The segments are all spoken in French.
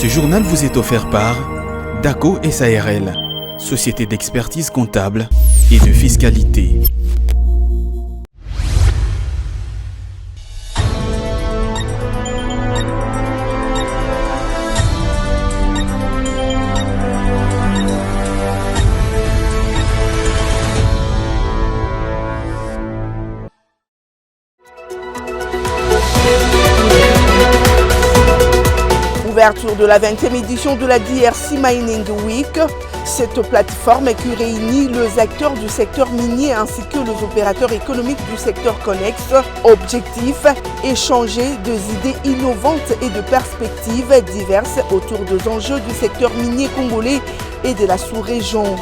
Ce journal vous est offert par DACO SARL, société d'expertise comptable et de fiscalité. Ouverture de la 20e édition de la DRC Mining Week. Cette plateforme qui réunit les acteurs du secteur minier ainsi que les opérateurs économiques du secteur connexe. Objectif, échanger des idées innovantes et de perspectives diverses autour des enjeux du secteur minier congolais et de la sous-région.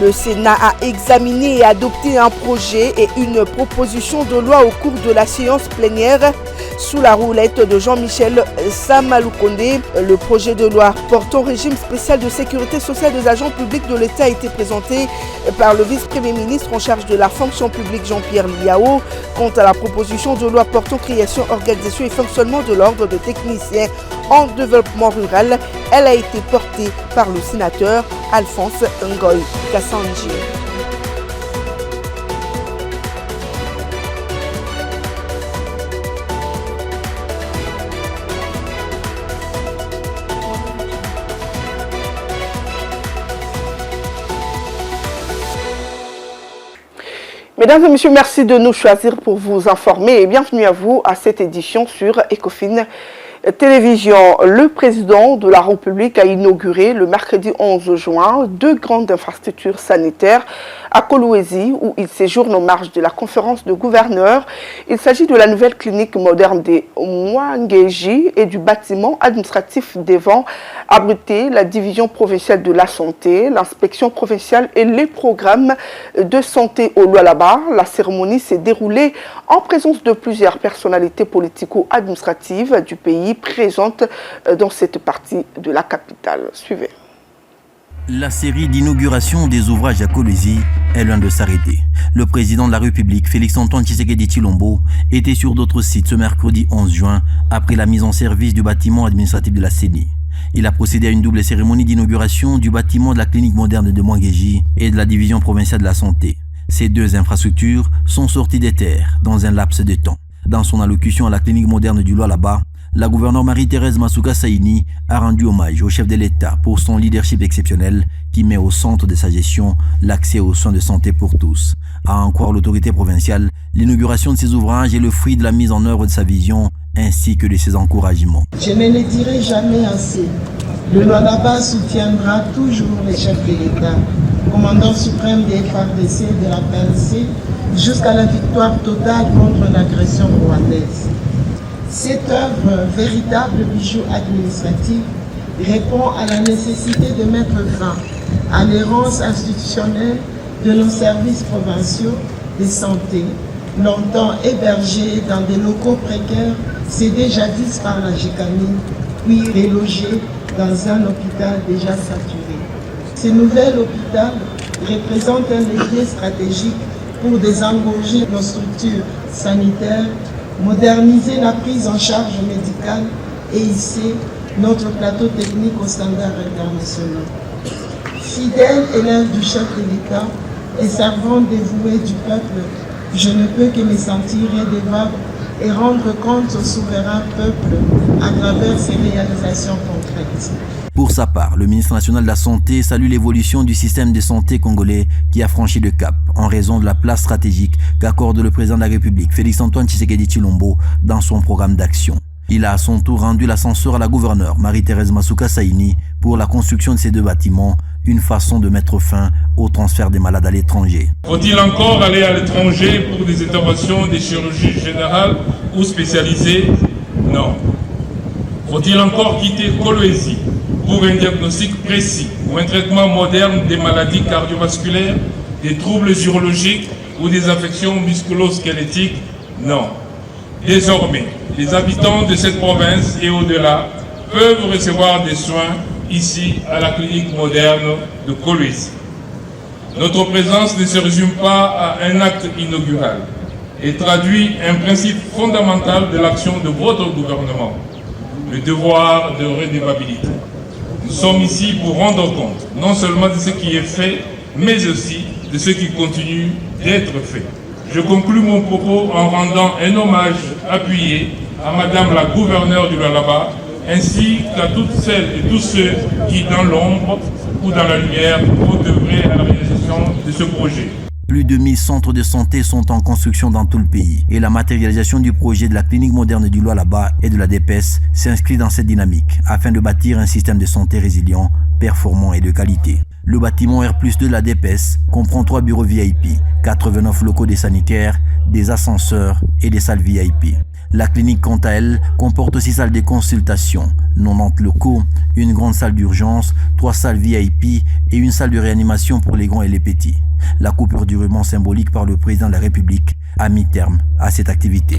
Le Sénat a examiné et adopté un projet et une proposition de loi au cours de la séance plénière sous la roulette de Jean-Michel Samaloukonde. Le projet de loi portant régime spécial de sécurité sociale des agents publics de l'État a été présenté par le vice-premier ministre en charge de la fonction publique Jean-Pierre Liao. Quant à la proposition de loi portant création, organisation et fonctionnement de l'ordre de techniciens en développement rural, elle a été portée par le sénateur Alphonse Ngoy Kassanji. Mesdames et messieurs, merci de nous choisir pour vous informer et bienvenue à vous à cette édition sur Ecofin Télévision. Le président de la République a inauguré le mercredi 11 juin 2 grandes infrastructures sanitaires à Kolwezi où il séjourne en marge de la conférence de gouverneurs. Il s'agit de la nouvelle clinique moderne des Mwangeji et du bâtiment administratif devant abriter la division provinciale de la santé, l'inspection provinciale et les programmes de santé au Lualaba. La cérémonie s'est déroulée en présence de plusieurs personnalités politico-administratives du pays présentes dans cette partie de la capitale. Suivez. La série d'inauguration des ouvrages à Kolwezi est loin de s'arrêter. Le président de la République, Félix-Antoine Tshisekedi Tshilombo, était sur d'autres sites ce mercredi 11 juin après la mise en service du bâtiment administratif de la CENI. Il a procédé à une double cérémonie d'inauguration du bâtiment de la clinique moderne de Mwangeji et de la division provinciale de la santé. Ces deux infrastructures sont sorties des terres dans un laps de temps. Dans son allocution à la clinique moderne du Lualaba, la gouverneure Marie-Thérèse Masuka Saini a rendu hommage au chef de l'État pour son leadership exceptionnel qui met au centre de sa gestion l'accès aux soins de santé pour tous. À en croire l'autorité provinciale, l'inauguration de ces ouvrages est le fruit de la mise en œuvre de sa vision ainsi que de ses encouragements. Je ne le dirai jamais assez. Le Lualaba soutiendra toujours les chefs de l'État, commandant suprême des FARDC de la PNC, jusqu'à la victoire totale contre l'agression rwandaise. Cette œuvre, véritable bijou administratif, répond à la nécessité de mettre fin à l'errance institutionnelle de nos services provinciaux de santé, longtemps hébergés dans des locaux précaires, cédés jadis par la GECAMI, puis relogés dans un hôpital déjà saturé. Ce nouvel hôpital représente un levier stratégique pour désengorger nos structures sanitaires, moderniser la prise en charge médicale et hisser notre plateau technique aux standards internationaux. Fidèle élève du chef de l'État et servant dévoué du peuple, je ne peux que me sentir redevable et rendre compte au souverain peuple à travers ses réalisations concrètes. Pour sa part, le ministre national de la Santé salue l'évolution du système de santé congolais qui a franchi le cap en raison de la place stratégique qu'accorde le président de la République, Félix-Antoine Tshisekedi Tshilombo, dans son programme d'action. Il a à son tour rendu l'ascenseur à la gouverneure Marie-Thérèse Masuka Saini pour la construction de ces deux bâtiments, une façon de mettre fin au transfert des malades à l'étranger. Faut-il encore aller à l'étranger pour des interventions de chirurgie générale ou spécialisée? Non. Faut-il encore quitter Kolwezi pour un diagnostic précis ou un traitement moderne des maladies cardiovasculaires, des troubles urologiques ou des affections musculo-squelettiques? Non. Désormais, les habitants de cette province et au-delà peuvent recevoir des soins ici à la clinique moderne de Kolwezi. Notre présence ne se résume pas à un acte inaugural et traduit un principe fondamental de l'action de votre gouvernement. le devoir de redevabilité. Nous sommes ici pour rendre compte non seulement de ce qui est fait, mais aussi de ce qui continue d'être fait. Je conclus mon propos en rendant un hommage appuyé à Madame la gouverneure du Lualaba, ainsi qu'à toutes celles et tous ceux qui, dans l'ombre ou dans la lumière, ont œuvré à la réalisation de ce projet. Plus de 1000 centres de santé sont en construction dans tout le pays et la matérialisation du projet de la clinique moderne du Lualaba et de la DPS s'inscrit dans cette dynamique afin de bâtir un système de santé résilient, performant et de qualité. Le bâtiment R+2 de la DPS comprend 3 bureaux VIP, 89 locaux des sanitaires, des ascenseurs et des salles VIP. La clinique, quant à elle, comporte aussi salles de consultation, 90 locaux, une grande salle d'urgence, 3 salles VIP et une salle de réanimation pour les grands et les petits. La coupure du ruban symbolique par le président de la République a mis terme à cette activité.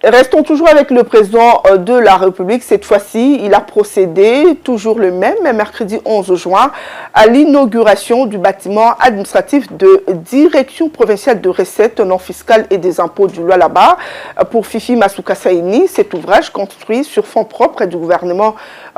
Restons toujours avec le président de la République. Cette fois-ci, il a procédé, toujours le même, mercredi 11 juin, à l'inauguration du bâtiment administratif de Direction provinciale de recettes non fiscales et des impôts du Lualaba pour Fifi Masuka Saini. Cet ouvrage, construit sur fonds propres du gouvernement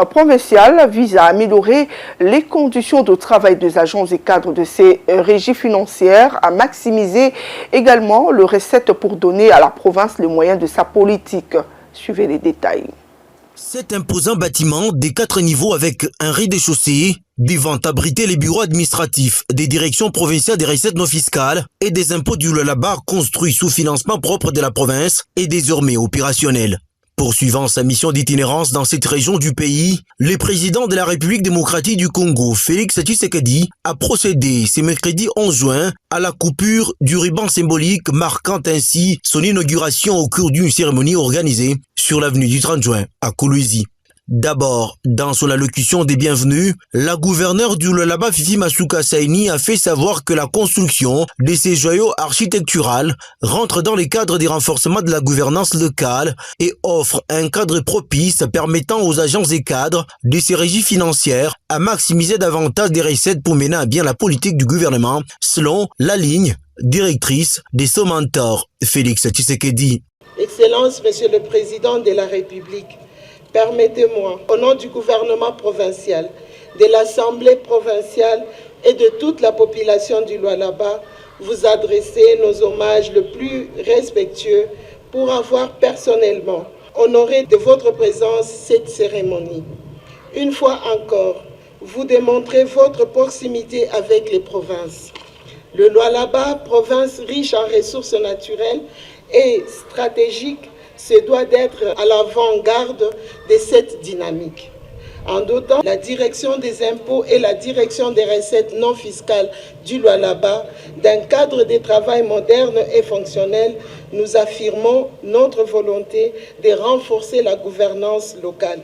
provincial, vise à améliorer les conditions de travail des agents et cadres de ces régies financières, à maximiser également les recettes pour donner à la province les moyens de sa politique. Suivez les détails. Cet imposant bâtiment des 4 niveaux avec un rez-de-chaussée devant abriter les bureaux administratifs des directions provinciales des recettes non fiscales et des impôts du Lualaba, construit sous financement propre de la province, est désormais opérationnel. Poursuivant sa mission d'itinérance dans cette région du pays, le président de la République démocratique du Congo, Félix Tshisekedi, a procédé ce mercredi 11 juin à la coupure du ruban symbolique marquant ainsi son inauguration au cours d'une cérémonie organisée sur l'avenue du 30 juin à Kolwezi. D'abord, dans son allocution des bienvenus, la gouverneure du Lualaba Fifi Masuka Saini a fait savoir que la construction de ces joyaux architecturaux rentre dans les cadres des renforcements de la gouvernance locale et offre un cadre propice permettant aux agents et cadres de ces régies financières à maximiser davantage des recettes pour mener à bien la politique du gouvernement, selon la ligne directrice des Somantors, Félix Tshisekedi. Excellence, Monsieur le Président de la République, permettez-moi, au nom du gouvernement provincial, de l'Assemblée provinciale et de toute la population du Lualaba, vous adresser nos hommages le plus respectueux pour avoir personnellement honoré de votre présence cette cérémonie. Une fois encore, vous démontrez votre proximité avec les provinces. Le Lualaba, province riche en ressources naturelles et stratégiques, se doit d'être à l'avant-garde de cette dynamique. En dotant la direction des impôts et la direction des recettes non fiscales du Lualaba d'un cadre de travail moderne et fonctionnel, nous affirmons notre volonté de renforcer la gouvernance locale,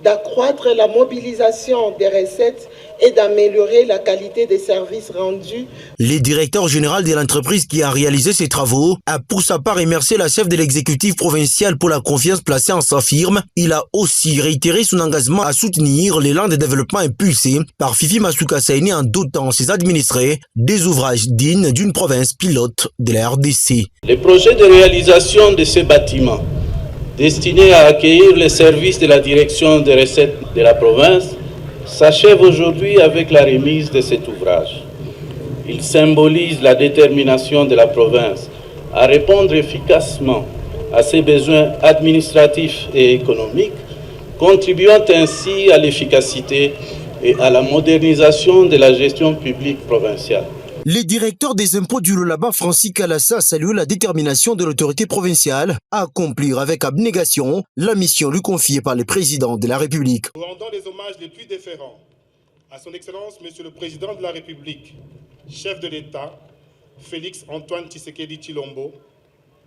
d'accroître la mobilisation des recettes et d'améliorer la qualité des services rendus. Le directeur général de l'entreprise qui a réalisé ces travaux a pour sa part remercié la chef de l'exécutif provincial pour la confiance placée en sa firme. Il a aussi réitéré son engagement à soutenir l'élan de développement impulsé par Fifi Masuka Saini en dotant ses administrés des ouvrages dignes d'une province pilote de la RDC. Le projet de réalisation de ce bâtiment, destiné à accueillir les services de la direction des recettes de la province, s'achève aujourd'hui avec la remise de cet ouvrage. Il symbolise la détermination de la province à répondre efficacement à ses besoins administratifs et économiques, contribuant ainsi à l'efficacité et à la modernisation de la gestion publique provinciale. Le directeur des impôts du Lualaba, Francis Kalassa, salue la détermination de l'autorité provinciale à accomplir avec abnégation la mission lui confiée par le président de la République. Nous rendons les hommages les plus déférents à son Excellence, Monsieur le Président de la République, chef de l'État, Félix Antoine Tshisekedi Tshilombo,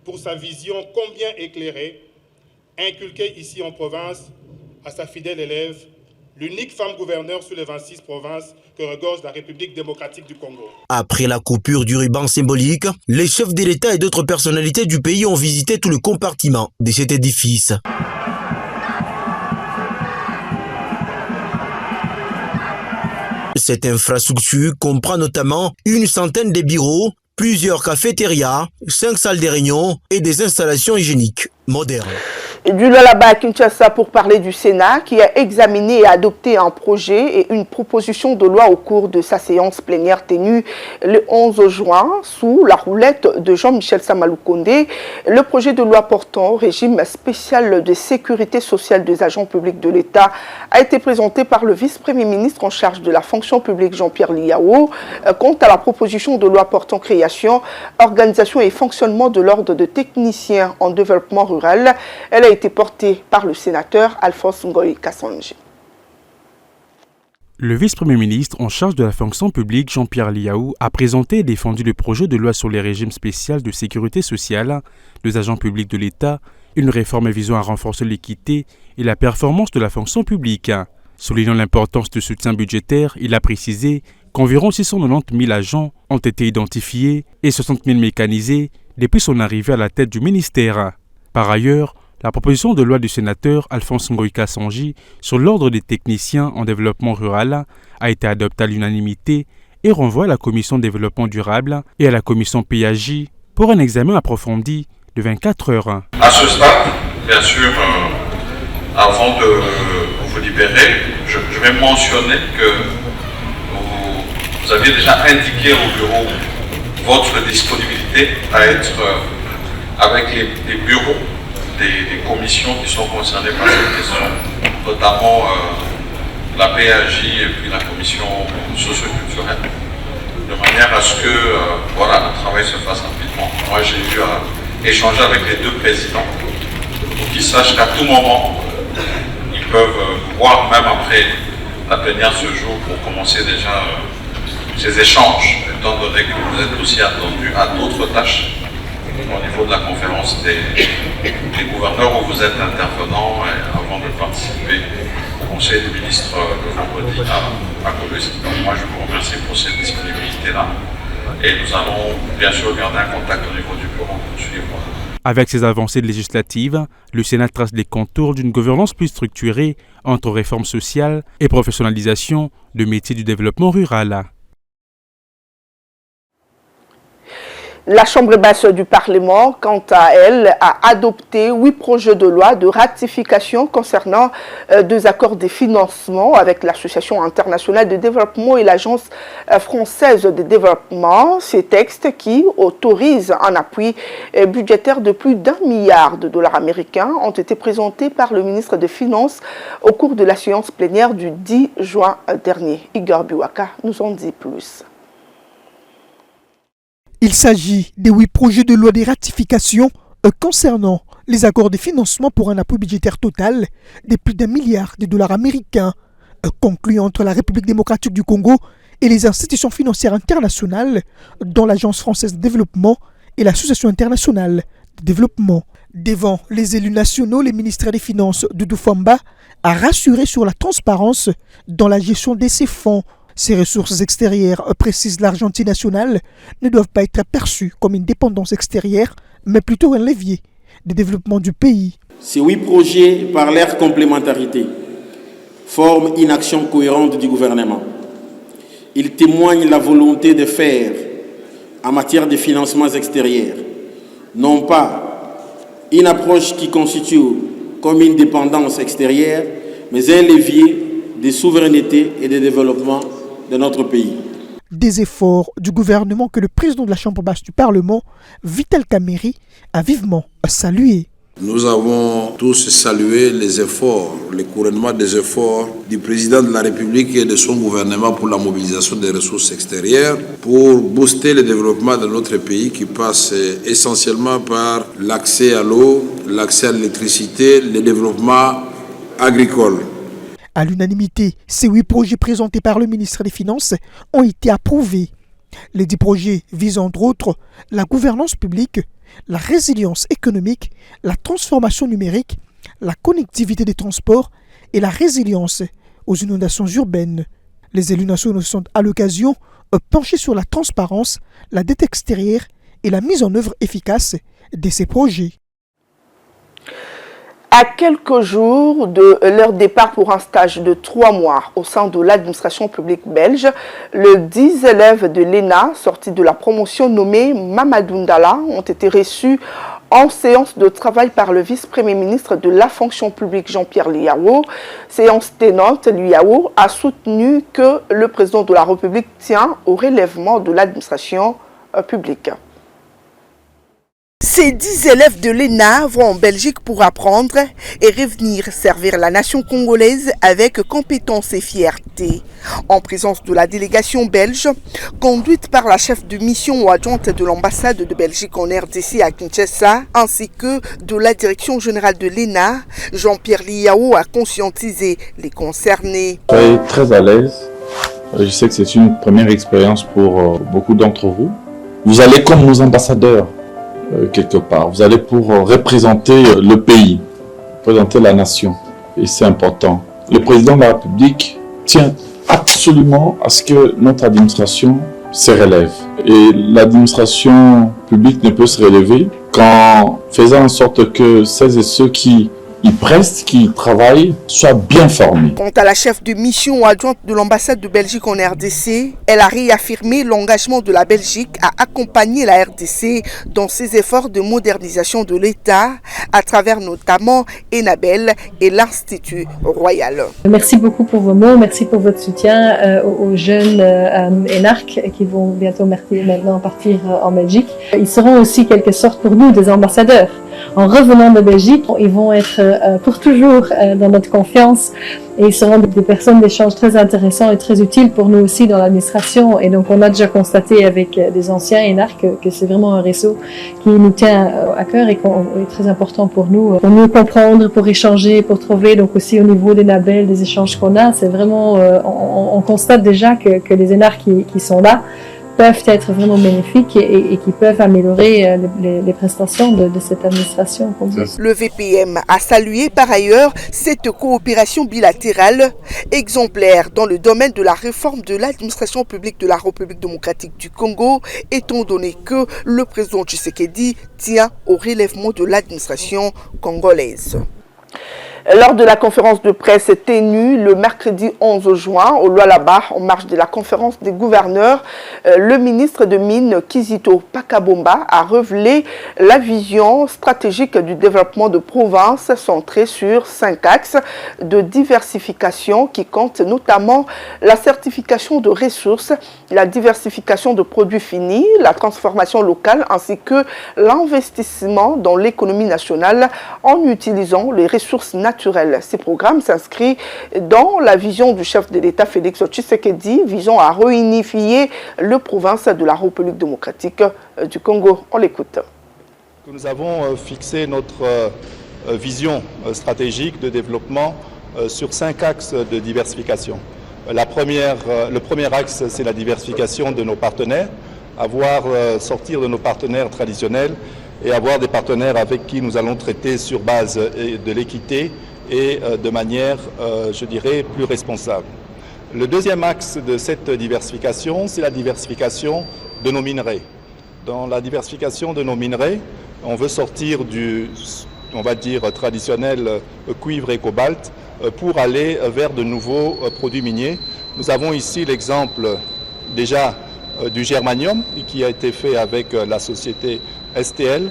pour sa vision combien éclairée, inculquée ici en province à sa fidèle élève, l'unique femme gouverneure sur les 26 provinces que regorge la République démocratique du Congo. Après la coupure du ruban symbolique, les chefs de l'État et d'autres personnalités du pays ont visité tout le compartiment de cet édifice. Cette infrastructure comprend notamment une centaine de bureaux, plusieurs cafétérias, 5 salles de réunion et des installations hygiéniques. moderne. Du Lualaba à Kinshasa pour parler du Sénat qui a examiné et adopté un projet et une proposition de loi au cours de sa séance plénière tenue le 11 juin sous la houlette de Jean-Michel Samalou Kondé. Le projet de loi portant régime spécial de sécurité sociale des agents publics de l'État a été présenté par le vice-premier ministre en charge de la fonction publique Jean-Pierre Liao. Quant à la proposition de loi portant création, organisation et fonctionnement de l'ordre de techniciens en développement rural, elle a été porté par le sénateur Alphonse Ngoï Kassanji. Le vice-premier ministre en charge de la fonction publique Jean-Pierre Liao a présenté et défendu le projet de loi sur les régimes spéciaux de sécurité sociale des agents publics de l'État, une réforme visant à renforcer l'équité et la performance de la fonction publique. Soulignant l'importance du soutien budgétaire, il a précisé qu'environ 690 000 agents ont été identifiés et 60 000 mécanisés depuis son arrivée à la tête du ministère. Par ailleurs, la proposition de loi du sénateur Alphonse Ngoï Kassanji sur l'ordre des techniciens en développement rural a été adoptée à l'unanimité et renvoie à la commission développement durable et à la commission PAJ pour un examen approfondi de 24 heures. À ce stade, bien sûr, avant de vous libérer, je vais mentionner que vous aviez déjà indiqué au bureau votre disponibilité à être avec les bureaux des commissions qui sont concernées par cette question, notamment la PAJ et puis la commission socio-culturelle, de manière à ce que voilà, le travail se fasse rapidement. Moi, j'ai eu à échanger avec les deux présidents pour qu'ils sachent qu'à tout moment, ils peuvent voir même après la plénière ce jour pour commencer déjà ces échanges, étant donné que vous êtes aussi attendus à d'autres tâches au niveau de la conférence des gouverneurs où vous êtes intervenant avant de participer au Conseil des ministres le vendredi à Kolwezi. Donc moi je vous remercie pour cette disponibilité-là et nous allons bien sûr garder un contact au niveau du bureau pour suivre. Avec ces avancées législatives, le Sénat trace les contours d'une gouvernance plus structurée entre réforme sociale et professionnalisation de métiers du développement rural. La Chambre basse du Parlement, quant à elle, a adopté 8 projets de loi de ratification concernant 2 accords de financement avec l'Association internationale de développement et l'Agence française de développement. Ces textes qui autorisent un appui budgétaire de plus d'1 milliard de dollars américains ont été présentés par le ministre des Finances au cours de la séance plénière du 10 juin dernier. Igor Biwaka nous en dit plus. Il s'agit des 8 projets de loi de ratification concernant les accords de financement pour un appui budgétaire total de plus d'1 milliard de dollars américains conclus entre la République démocratique du Congo et les institutions financières internationales, dont l'Agence française de développement et l'Association internationale de développement. Devant les élus nationaux, le ministre des Finances, Doudou Famba, a rassuré sur la transparence dans la gestion de ces fonds. Ces ressources extérieures, précise l'Argentine nationale, ne doivent pas être perçues comme une dépendance extérieure, mais plutôt un levier de développement du pays. Ces 8 projets, par leur complémentarité, forment une action cohérente du gouvernement. Ils témoignent la volonté de faire, en matière de financements extérieurs, non pas une approche qui constitue comme une dépendance extérieure, mais un levier de souveraineté et de développement de notre pays. Des efforts du gouvernement que le président de la Chambre basse du Parlement, Vital Kamerhe, a vivement salué. Nous avons tous salué les efforts, le couronnement des efforts du président de la République et de son gouvernement pour la mobilisation des ressources extérieures, pour booster le développement de notre pays qui passe essentiellement par l'accès à l'eau, l'accès à l'électricité, le développement agricole. À l'unanimité, ces 8 projets présentés par le ministre des Finances ont été approuvés. Les 10 projets visent entre autres la gouvernance publique, la résilience économique, la transformation numérique, la connectivité des transports et la résilience aux inondations urbaines. Les élus nationaux sont à l'occasion penchés sur la transparence, la dette extérieure et la mise en œuvre efficace de ces projets. À quelques jours de leur départ pour un stage de 3 mois au sein de l'administration publique belge, les 10 élèves de l'ENA sortis de la promotion nommée Mamadou Ndala ont été reçus en séance de travail par le vice-premier ministre de la fonction publique Jean-Pierre Liao. Séance tenante, Liao a soutenu que le président de la République tient au relèvement de l'administration publique. Ces 10 élèves de l'ENA vont en Belgique pour apprendre et revenir servir la nation congolaise avec compétence et fierté. En présence de la délégation belge, conduite par la chef de mission adjointe de l'ambassade de Belgique en RDC à Kinshasa, ainsi que de la direction générale de l'ENA, Jean-Pierre Liao a conscientisé les concernés. Soyez très à l'aise. Je sais que c'est une première expérience pour beaucoup d'entre vous. Vous allez comme nos ambassadeurs. Quelque part. Vous allez pour représenter le pays, représenter la nation. Et c'est important. Le président de la République tient absolument à ce que notre administration se relève. Et l'administration publique ne peut se relever qu'en faisant en sorte que celles et ceux qui y prestent, qui travaillent, soient bien formés. Quant à la chef de mission adjointe de l'ambassade de Belgique en RDC, elle a réaffirmé l'engagement de la Belgique à accompagner la RDC dans ses efforts de modernisation de l'État, à travers notamment Enabel et l'Institut Royal. Merci beaucoup pour vos mots, merci pour votre soutien aux jeunes énarques qui vont bientôt maintenant partir en Belgique. Ils seront aussi quelque sorte pour nous des ambassadeurs. En revenant de Belgique, ils vont être pour toujours dans notre confiance et ils seront des personnes d'échange très intéressantes et très utiles pour nous aussi dans l'administration. Et donc on a déjà constaté avec des anciens énarques que c'est vraiment un réseau qui nous tient à cœur et qui est très important pour nous, pour mieux comprendre, pour échanger, pour trouver. Donc aussi au niveau des labels, des échanges qu'on a, c'est vraiment, on constate déjà que les énarques qui sont là peuvent être vraiment bénéfiques et qui peuvent améliorer les prestations de cette administration. Le VPM a salué par ailleurs cette coopération bilatérale exemplaire dans le domaine de la réforme de l'administration publique de la République démocratique du Congo, étant donné que le président Tshisekedi tient au relèvement de l'administration congolaise. Lors de la conférence de presse tenue le mercredi 11 juin au Lualaba, en marge de la conférence des gouverneurs, le ministre de Mines Kizito Pakabomba a révélé la vision stratégique du développement de provinces centrée sur 5 axes de diversification qui comptent notamment la certification de ressources, la diversification de produits finis, la transformation locale ainsi que l'investissement dans l'économie nationale en utilisant les ressources naturelles. Ces programmes s'inscrivent dans la vision du chef de l'État Félix Tshisekedi visant à réunifier les provinces de la République démocratique du Congo. On l'écoute. Nous avons fixé notre vision stratégique de développement sur 5 axes de diversification. Le premier axe, c'est la diversification de nos partenaires, sortir de nos partenaires traditionnels et avoir des partenaires avec qui nous allons traiter sur base de l'équité et de manière, je dirais, plus responsable. Le deuxième axe de cette diversification, c'est la diversification de nos minerais. Dans la diversification de nos minerais, on veut sortir du, on va dire, traditionnel cuivre et cobalt pour aller vers de nouveaux produits miniers. Nous avons ici l'exemple déjà du germanium qui a été fait avec la société STL,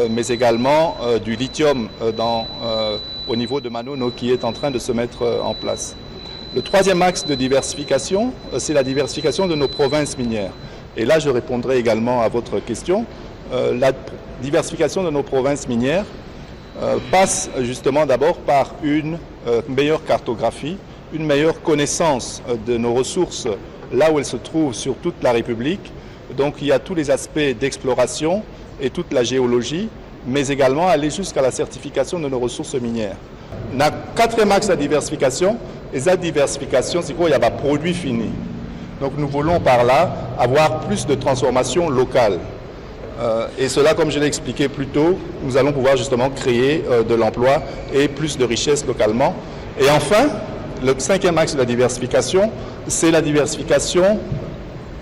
mais également du lithium au niveau de Manono qui est en train de se mettre en place. Le troisième axe de diversification, c'est la diversification de nos provinces minières. Et là, je répondrai également à votre question. La diversification de nos provinces minières passe justement d'abord par une meilleure cartographie, une meilleure connaissance de nos ressources là où elles se trouvent sur toute la République. Donc il y a tous les aspects d'exploration et toute la géologie, mais également aller jusqu'à la certification de nos ressources minières. Le quatrième axe de diversification, et cette diversification, c'est quoi? Il y a des produits finis. Donc nous voulons par là avoir plus de transformation locale. Et cela, comme je l'ai expliqué plus tôt, nous allons pouvoir justement créer de l'emploi et plus de richesses localement. Et enfin, le cinquième axe de la diversification, c'est la diversification,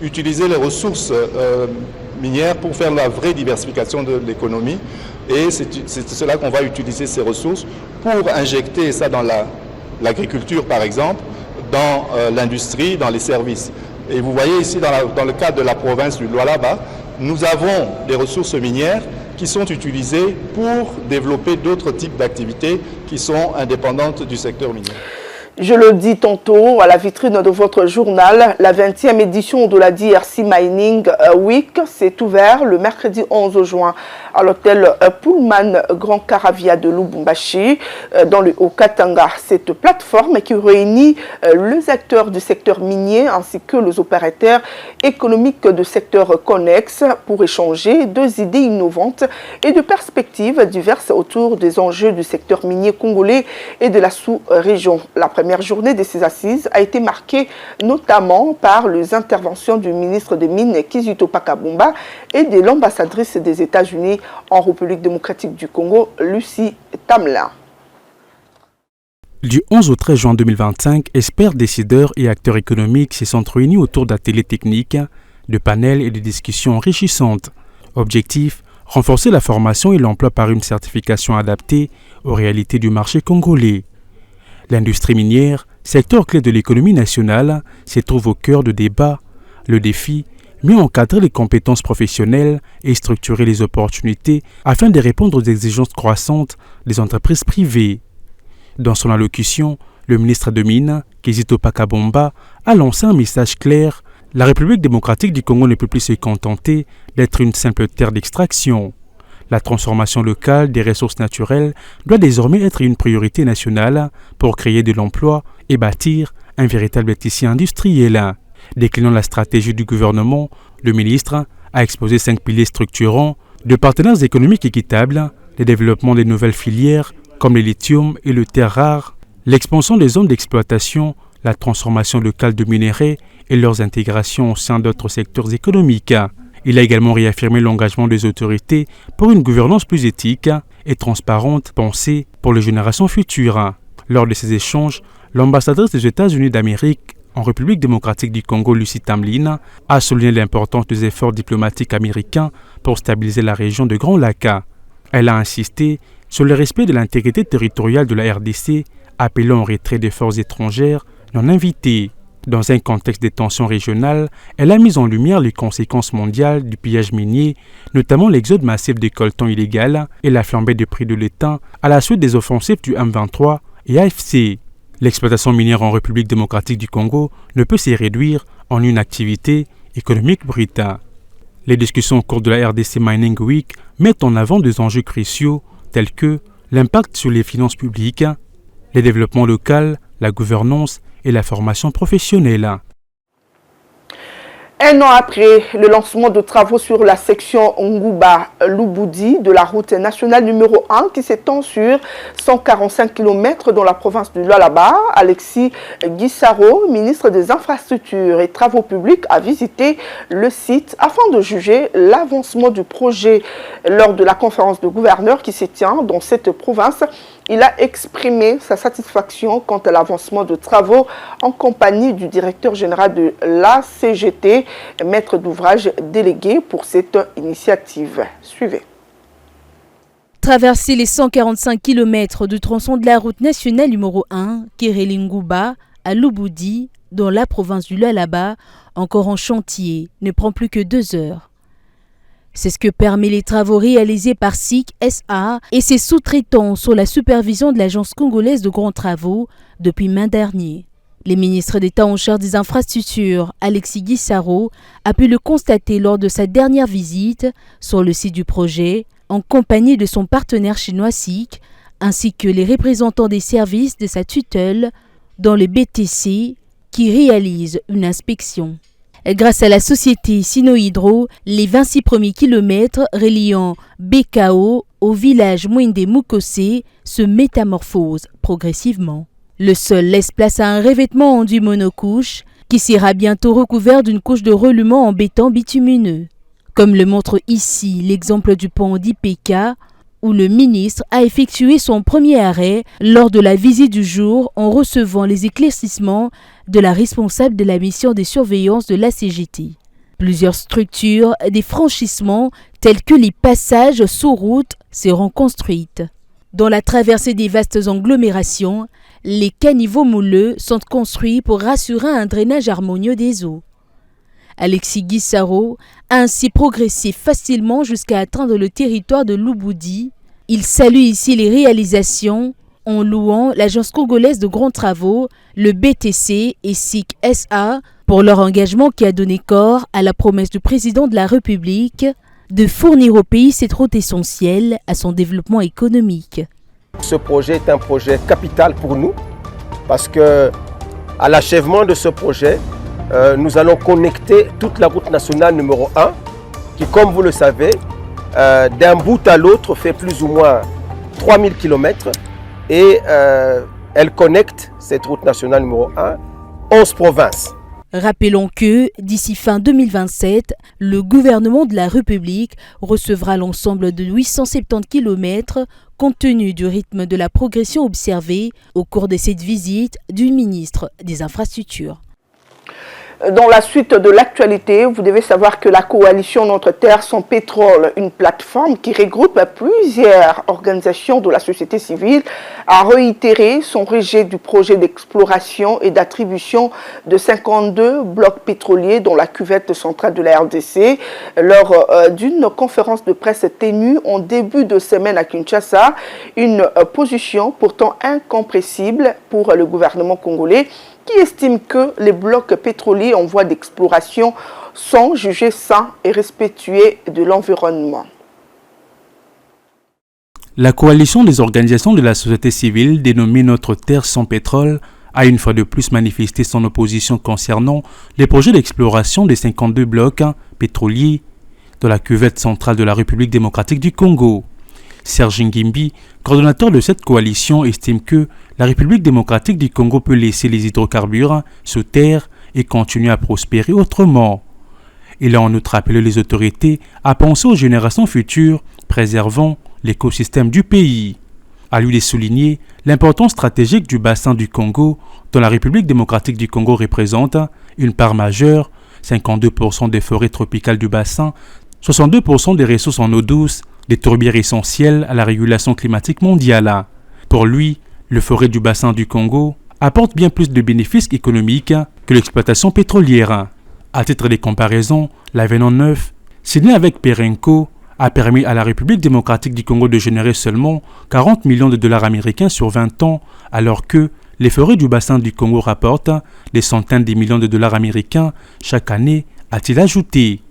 utiliser les ressources minières pour faire la vraie diversification de l'économie. Et c'est cela qu'on va utiliser ces ressources pour injecter ça dans l'agriculture, par exemple, dans l'industrie, dans les services. Et vous voyez ici, dans le cadre de la province du Lualaba, nous avons des ressources minières qui sont utilisés pour développer d'autres types d'activités qui sont indépendantes du secteur minier. Je le dis tantôt, à la vitrine de votre journal, la 20e édition de la DRC Mining Week s'est ouverte le mercredi 11 juin à l'hôtel Pullman Grand Caravia de Lubumbashi, dans le Haut-Katanga. Cette plateforme qui réunit les acteurs du secteur minier ainsi que les opérateurs économiques du secteur connexe pour échanger deux idées innovantes et de perspectives diverses autour des enjeux du secteur minier congolais et de la sous-région. La première journée de ces assises a été marquée notamment par les interventions du ministre des Mines Kizito Pakabomba et de l'ambassadrice des États-Unis en République démocratique du Congo, Lucie Tamlin. Du 11 au 13 juin 2025, experts, décideurs et acteurs économiques se sont réunis autour d'ateliers techniques, de panels et de discussions enrichissantes. Objectif, renforcer la formation et l'emploi par une certification adaptée aux réalités du marché congolais. L'industrie minière, secteur clé de l'économie nationale, se trouve au cœur de débats. Le défi, mieux encadrer les compétences professionnelles et structurer les opportunités afin de répondre aux exigences croissantes des entreprises privées. Dans son allocution, le ministre de Mines, Kizito Pakabomba, a lancé un message clair. La République démocratique du Congo ne peut plus se contenter d'être une simple terre d'extraction. La transformation locale des ressources naturelles doit désormais être une priorité nationale pour créer de l'emploi et bâtir un véritable tissu industriel. Déclinant la stratégie du gouvernement, le ministre a exposé 5 piliers structurants de partenaires économiques équitables, le développement des nouvelles filières comme le lithium et le terre rare, l'expansion des zones d'exploitation, la transformation locale de minéraux et leur intégration au sein d'autres secteurs économiques. Il a également réaffirmé l'engagement des autorités pour une gouvernance plus éthique et transparente pensée pour les générations futures. Lors de ces échanges, l'ambassadrice des États-Unis d'Amérique en République démocratique du Congo, Lucie Tamlin, a souligné l'importance des efforts diplomatiques américains pour stabiliser la région de Grand Lac. Elle a insisté sur le respect de l'intégrité territoriale de la RDC, appelant au retrait des forces étrangères non invitées. Dans un contexte de tensions régionales, elle a mis en lumière les conséquences mondiales du pillage minier, notamment l'exode massif des coltons illégaux et la flambée des prix de l'étain à la suite des offensives du M23 et AFC. L'exploitation minière en République démocratique du Congo ne peut se réduire en une activité économique brute. Les discussions au cours de la RDC Mining Week mettent en avant des enjeux cruciaux tels que l'impact sur les finances publiques, le développement local, la gouvernance et la formation professionnelle. Un an après le lancement de travaux sur la section Nguba-Luboudi de la route nationale numéro 1 qui s'étend sur 145 km dans la province du Lualaba, Alexis Guissaro, ministre des Infrastructures et Travaux publics, a visité le site afin de juger l'avancement du projet. Lors de la conférence de gouverneurs qui se tient dans cette province, il a exprimé sa satisfaction quant à l'avancement de travaux en compagnie du directeur général de la CGT, maître d'ouvrage délégué pour cette initiative. Suivez. Traverser les 145 km du tronçon de la route nationale numéro 1, Kérélinguba, à Luboudi, dans la province du Lualaba, encore en chantier, ne prend plus que 2 heures. C'est ce que permet les travaux réalisés par SIC SA et ses sous-traitants sous la supervision de l'Agence congolaise de grands travaux depuis mai dernier. Le ministre d'État en charge des infrastructures, Alexis Guissaro, a pu le constater lors de sa dernière visite sur le site du projet, en compagnie de son partenaire chinois SIC, ainsi que les représentants des services de sa tutelle dans le BTC qui réalise une inspection. Grâce à la société Sino-Hydro, les 26 premiers kilomètres reliant BKO au village Mwinde Mukose se métamorphosent progressivement. Le sol laisse place à un revêtement enduit monocouche qui sera bientôt recouvert d'une couche de relument en béton bitumineux. Comme le montre ici l'exemple du pont d'IPK, où le ministre a effectué son premier arrêt lors de la visite du jour en recevant les éclaircissements de la responsable de la mission de surveillance de la CGT. Plusieurs structures des franchissements tels que les passages sous route seront construites. Dans la traversée des vastes agglomérations, les caniveaux mouleux sont construits pour assurer un drainage harmonieux des eaux. Alexis Guissaro a ainsi progressé facilement jusqu'à atteindre le territoire de Louboudi. Il salue ici les réalisations en louant l'Agence congolaise de grands travaux, le BTC et SIC SA pour leur engagement qui a donné corps à la promesse du président de la République de fournir au pays cette route essentielle à son développement économique. Ce projet est un projet capital pour nous parce que à l'achèvement de ce projet, nous allons connecter toute la route nationale numéro 1 qui, comme vous le savez, d'un bout à l'autre fait plus ou moins 3000 km et elle connecte cette route nationale numéro 1 11 provinces. Rappelons que, d'ici fin 2027, le gouvernement de la République recevra l'ensemble de 870 km compte tenu du rythme de la progression observée au cours de cette visite du ministre des Infrastructures. Dans la suite de l'actualité, vous devez savoir que la coalition Notre Terre sans pétrole, une plateforme qui regroupe plusieurs organisations de la société civile, a réitéré son rejet du projet d'exploration et d'attribution de 52 blocs pétroliers dans la cuvette centrale de la RDC lors d'une conférence de presse tenue en début de semaine à Kinshasa, une position pourtant incompressible pour le gouvernement congolais qui estime que les blocs pétroliers en voie d'exploration sont jugés sains et respectueux de l'environnement. La coalition des organisations de la société civile dénommée Notre Terre sans pétrole a une fois de plus manifesté son opposition concernant les projets d'exploration des 52 blocs pétroliers dans la cuvette centrale de la République démocratique du Congo. Serge Ngimbi, coordonnateur de cette coalition, estime que la République démocratique du Congo peut laisser les hydrocarbures sous terre et continuer à prospérer autrement. Il a en outre appelé les autorités à penser aux générations futures, préservant l'écosystème du pays. À lui de souligner l'importance stratégique du bassin du Congo, dont la République démocratique du Congo représente une part majeure, 52% des forêts tropicales du bassin, 62% des ressources en eau douce, des tourbières essentielles à la régulation climatique mondiale. Pour lui, le forêt du bassin du Congo apporte bien plus de bénéfices économiques que l'exploitation pétrolière. À titre de comparaison, l'avenant 9, signé avec Perenco, a permis à la République démocratique du Congo de générer seulement 40 millions de dollars américains sur 20 ans, alors que les forêts du bassin du Congo rapportent des centaines de millions de dollars américains chaque année, a-t-il ajouté.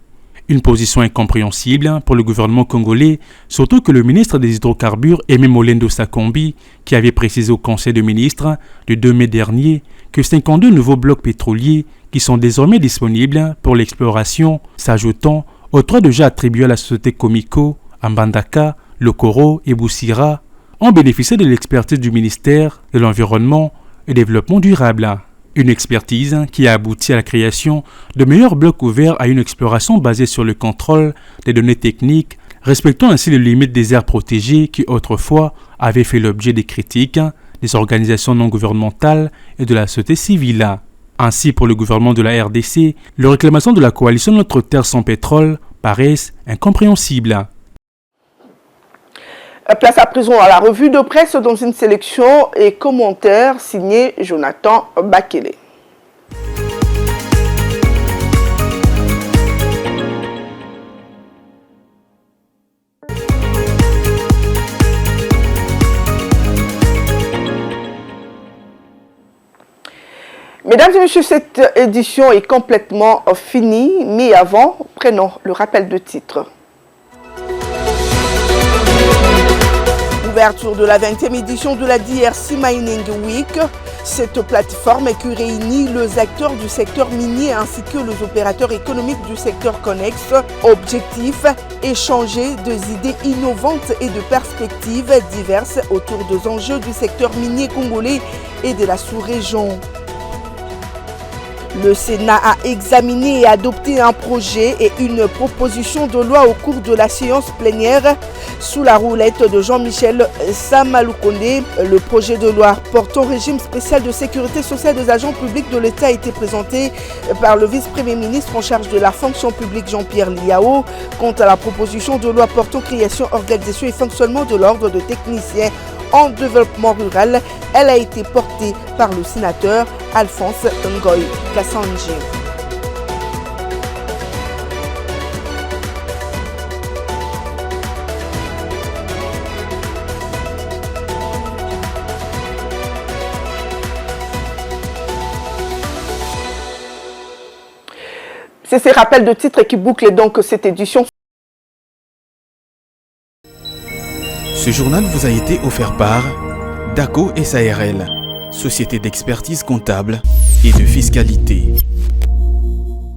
Une position incompréhensible pour le gouvernement congolais, surtout que le ministre des Hydrocarbures, Aimé Molendo Sakombi, qui avait précisé au Conseil des ministres le 2 mai dernier que 52 nouveaux blocs pétroliers qui sont désormais disponibles pour l'exploration, s'ajoutant aux 3 déjà attribués à la société Comico, Mbandaka, Lokoro et Boussira, ont bénéficié de l'expertise du ministère de l'Environnement et Développement durable. Une expertise qui a abouti à la création de meilleurs blocs ouverts à une exploration basée sur le contrôle des données techniques, respectant ainsi les limites des aires protégées qui autrefois avaient fait l'objet des critiques des organisations non gouvernementales et de la société civile. Ainsi, pour le gouvernement de la RDC, les réclamations de la coalition Notre Terre sans pétrole paraissent incompréhensibles. Place à présent à la revue de presse dans une sélection et commentaires signés Jonathan Bakele. Mesdames et messieurs, cette édition est complètement finie, mais avant, prenons le rappel de titre. Ouverture de la 20e édition de la DRC Mining Week. Cette plateforme qui réunit les acteurs du secteur minier ainsi que les opérateurs économiques du secteur connexe. Objectif, échanger des idées innovantes et de perspectives diverses autour des enjeux du secteur minier congolais et de la sous-région. Le Sénat a examiné et adopté un projet et une proposition de loi au cours de la séance plénière sous la roulette de Jean-Michel Samaloukonde. Le projet de loi portant régime spécial de sécurité sociale des agents publics de l'État a été présenté par le vice-premier ministre en charge de la fonction publique Jean-Pierre Liao. Quant à la proposition de loi portant création, organisation et fonctionnement de l'ordre de techniciens en développement rural, elle a été portée par le sénateur Alphonse Ngoy Kassanji. C'est ces rappels de titres qui bouclent donc cette édition. Ce journal vous a été offert par DACO SARL, société d'expertise comptable et de fiscalité.